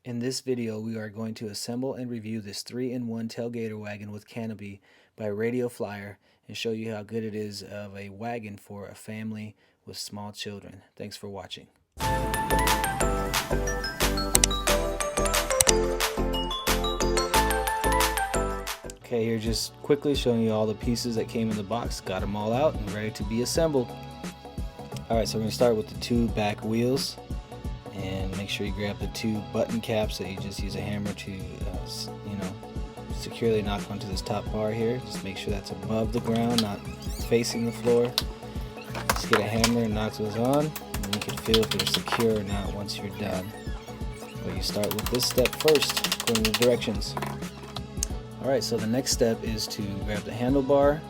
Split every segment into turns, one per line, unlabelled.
In this video, we are going to assemble and review this 3-in-1 tailgater wagon with canopy by Radio Flyer and show you how good it is of a wagon for a family with small children. Thanks for watching. Okay, here just quickly showing you all the pieces that came in the box. Got them all out and ready to be assembled. Alright, so we're going to start with the two back wheels. And make sure you grab the two button caps that you just use a hammer to, securely knock onto this top bar here. Just make sure that's above the ground, not facing the floor. Just get a hammer and knock those on, and you can feel if they're secure or not once you're done. But you start with this step first, according to the directions. Alright, so the next step is to grab the handlebar,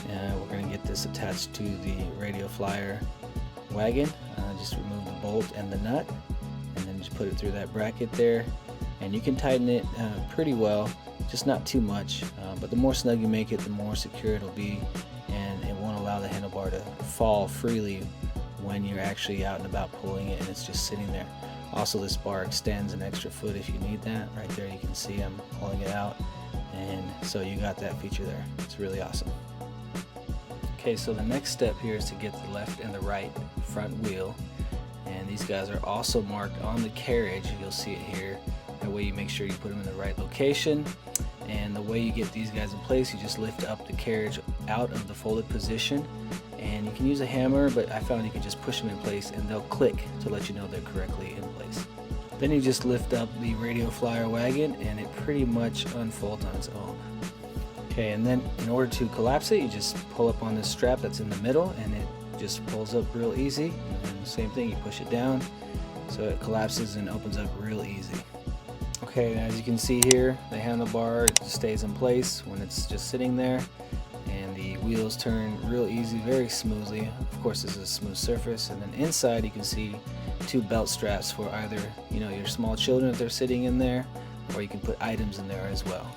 and we're going to get this attached to the Radio Flyer wagon. Just remove the bolt and the nut, and then just put it through that bracket there, and you can tighten it pretty well, just not too much, but the more snug you make it, the more secure it'll be, and it won't allow the handlebar to fall freely when you're actually out and about pulling it and it's just sitting there. Also, this bar extends an extra foot if you need that. Right there you can see I'm pulling it out, and so you got that feature there. It's really awesome. Okay, so the next step here is to get the left and the right front wheel, and these guys are also marked on the carriage. You'll see it here. That way you make sure you put them in the right location, and the way you get these guys in place, you just lift up the carriage out of the folded position, and you can use a hammer, but I found you can just push them in place and they'll click to let you know they're correctly in place. Then you just lift up the Radio Flyer wagon and it pretty much unfolds on its own. Okay, and then in order to collapse it, you just pull up on this strap that's in the middle and it just pulls up real easy. And same thing, you push it down so it collapses and opens up real easy. Okay, as you can see here, the handlebar stays in place when it's just sitting there, and the wheels turn real easy, very smoothly. Of course, this is a smooth surface, and then inside you can see two belt straps for either your small children if they're sitting in there, or you can put items in there as well.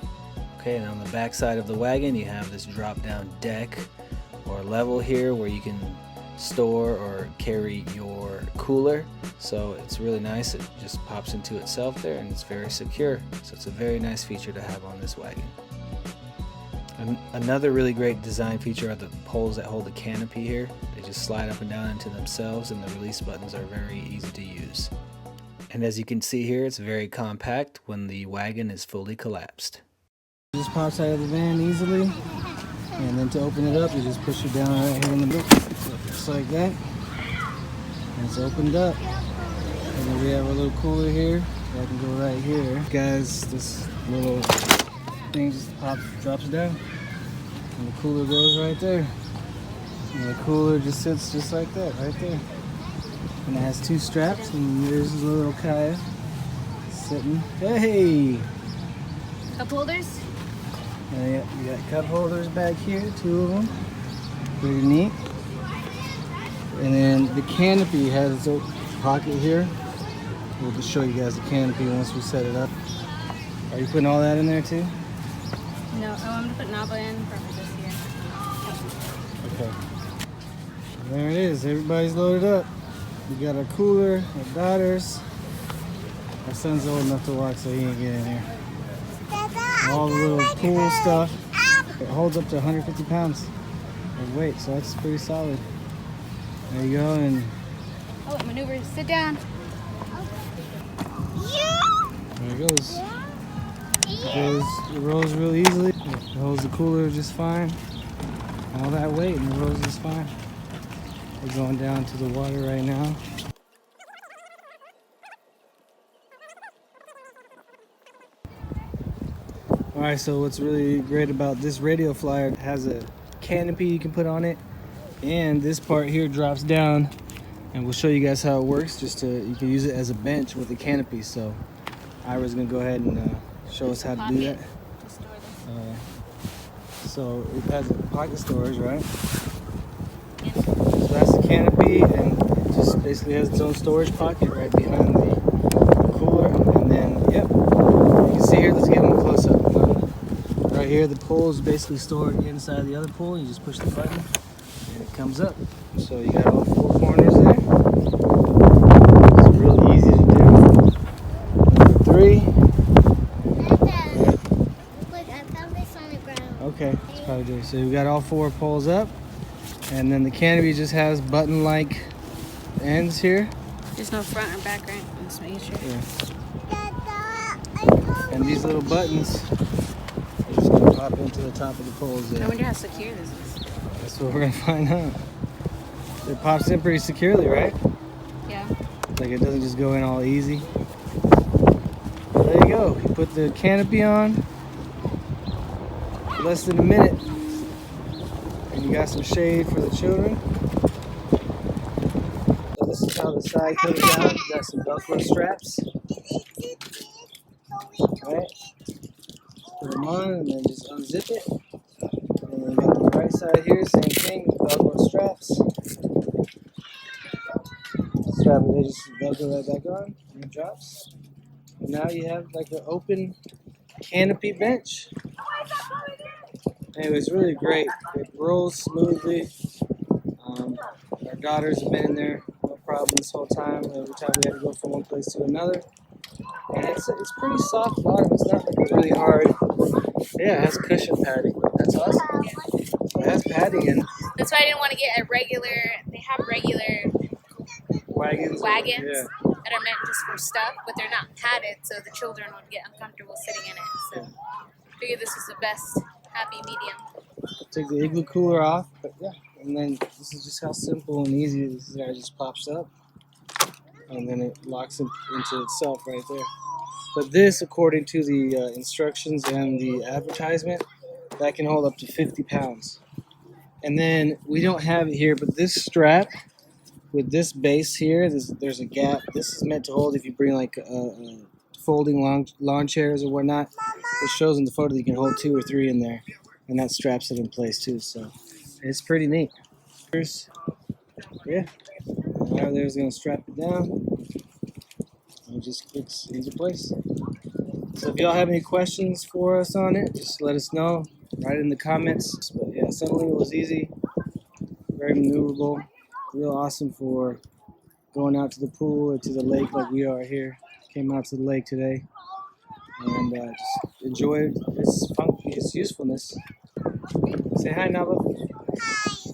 Okay, and on the back side of the wagon you have this drop down deck or level here where you can store or carry your cooler, so it's really nice. It just pops into itself there and it's very secure, so it's a very nice feature to have on this wagon. Another really great design feature are the poles that hold the canopy here. They just slide up and down into themselves, and the release buttons are very easy to use. And as you can see here, it's very compact when the wagon is fully collapsed. It just pops out of the van easily, and then to open it up you just push it down right here in the middle, just like that, and it's opened up. And then we have a little cooler here that can go right here. Guys, this little thing just drops down, and the cooler goes right there, and the cooler just sits just like that right there. And it has two straps, and there's a little Kaya sitting. Hey!
Cup holders?
Yeah, you got cup holders back here, two of them. Pretty neat. And then the canopy has its own pocket here. We'll just show you guys the canopy once we set it up. Are you putting all that in there too?
No, I'm going to put Naba in for this here.
Okay. There it is. Everybody's loaded up. We got our cooler, our daughters. Our son's old enough to walk, so he ain't get in here. All the little pool stuff. It holds up to 150 pounds of weight, so that's pretty solid. There you go, and
oh, it maneuvers. Sit down.
there it goes. It rolls real easily. It holds the cooler just fine. All that weight, and it rolls just fine. We're going down to the water right now. Alright, so what's really great about this Radio Flyer, it has a canopy you can put on it, and this part here drops down, and we'll show you guys how it works. You can use it as a bench with the canopy. So Ira's gonna go ahead and show us how to do that. So it has a pocket storage, right? So that's the canopy, and it just basically has its own storage pocket right behind the cooler. And then, yep, you can see here, let's get one close up. Right here, the pole is basically stored inside the other pole. You just push the button and it comes up. So you got all four corners there. It's real easy to do. Number 3, tree?
Look, I found this on the ground.
Okay, it's probably there. So we've got all 4 poles up, and then the canopy just has button-like ends here.
There's no front or back, right? I'm just making sure.
Yeah. And these little buttons are just gonna pop into the top of the poles
I
there.
wonder how secure this is.
That's what we're gonna find out. It pops in pretty securely, right?
Yeah.
Like it doesn't just go in all easy. There you go. You put the canopy on, less than a minute, and you got some shade for the children. So this is how the side comes down. You got some Velcro straps. Right? Put them on and then just unzip it. And then you got the right side here, same thing, with Velcro straps. Strap it, they just Velcro right back on, and it drops. And now you have like an open canopy bench. Anyway, it's really great. It rolls smoothly. Our daughters have been in there, no problem this whole time. Every time we had to go from one place to another. And it's pretty soft bottom. It's not like a really hard. Yeah, it has cushion padding. That's awesome. It has padding in.
That's why I didn't want to get a regular. They have regular
Wagons.
wagons
Yeah.
that are meant just for stuff, but they're not padded, so the children would get uncomfortable sitting in it. So I figured this was the best happy medium.
Take the igloo cooler off, but yeah. And then this is just how simple and easy this guy just pops up. And then it locks into itself right there. But this, according to the instructions and the advertisement, that can hold up to 50 pounds. And then we don't have it here, but this strap with this base here, there's a gap. This is meant to hold if you bring like folding lawn chairs or whatnot. It shows in the photo that you can hold 2 or 3 in there, and that straps it in place too. So it's pretty neat. Yeah, now there's gonna strap it down, and it just clicks into place. So if y'all have any questions for us on it, just let us know. Write in the comments. But yeah, assembling it was easy, very maneuverable, real awesome for going out to the pool or to the lake like we are here. Came out to the lake today and just enjoyed its usefulness. Say hi, Nava.
Hi.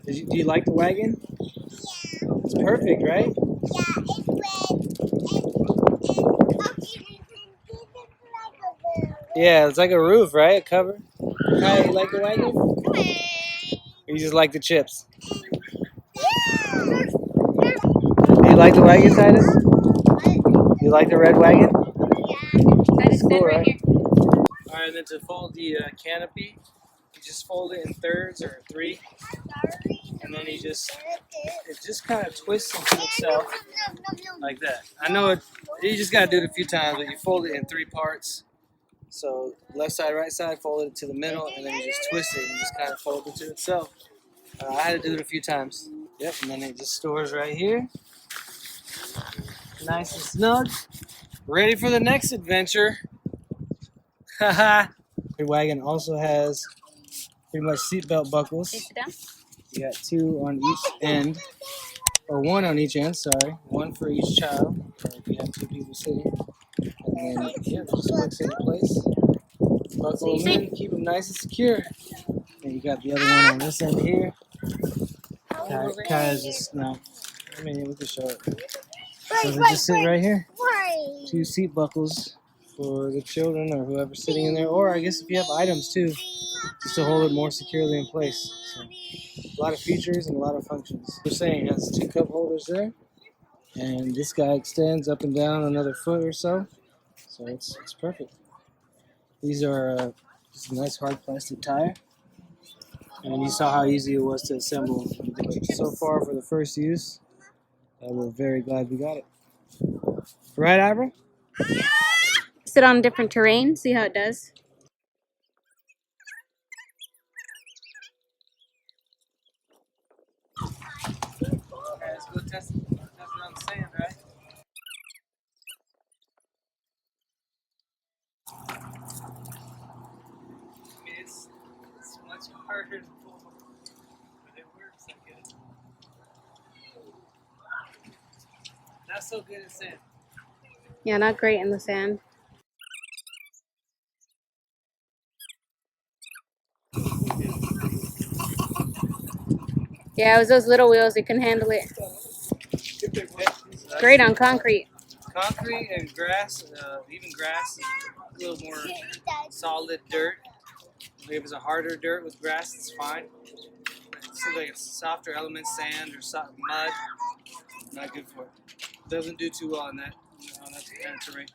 Do you like the wagon?
Yeah.
It's perfect, right?
Yeah, it's red.
Yeah, it's like a roof, right? A cover. Hi, you like the wagon? Or you just like the chips? Do you like the wagon, Titus? You like the red wagon?
That is
Cool,
good right
right?
here.
Alright, and then to fold the canopy, you just fold it in thirds or 3, and then it just kind of twists into itself like that. I know you just gotta do it a few times, but you fold it in 3 parts. So left side, right side, fold it to the middle, and then you just twist it and just kind of fold it to itself. I had to do it a few times. Yep, and then it just stores right here. Nice and snug. Ready for the next adventure. Haha. Your wagon also has pretty much seatbelt buckles.
Can you sit down?
You got 2 on each end, or 1 on each end, sorry. 1 for each child, or if you have 2 people sitting. And then, yeah, it just clicks into place. Buckle them in, keep them nice and secure. And you got the other one on this end here. Kai's just not, I mean, we can show it. So they just sit right here. 2 seat buckles for the children or whoever's sitting in there, or I guess if you have items too, just to hold it more securely in place. So, a lot of features and a lot of functions. We're saying it has 2 cup holders there, and this guy extends up and down another foot or so. So it's perfect. These are just a nice hard plastic tire, and you saw how easy it was to assemble. So far for the first use, we're very glad we got it. Right, Abra?
Sit on different terrain, see how it does.
Okay, let's go test it on the sand, right? I mean, it's much harder to pull, but it works, I guess. Not so good in sand.
Yeah, not great in the sand. Yeah, it was those little wheels. They couldn't handle it. Great on concrete.
Concrete and grass, even grass is a little more solid dirt. If it's a harder dirt with grass, it's fine. But it seems like it's softer elements, sand or mud, not good for it. Doesn't do too well on that kind of terrain.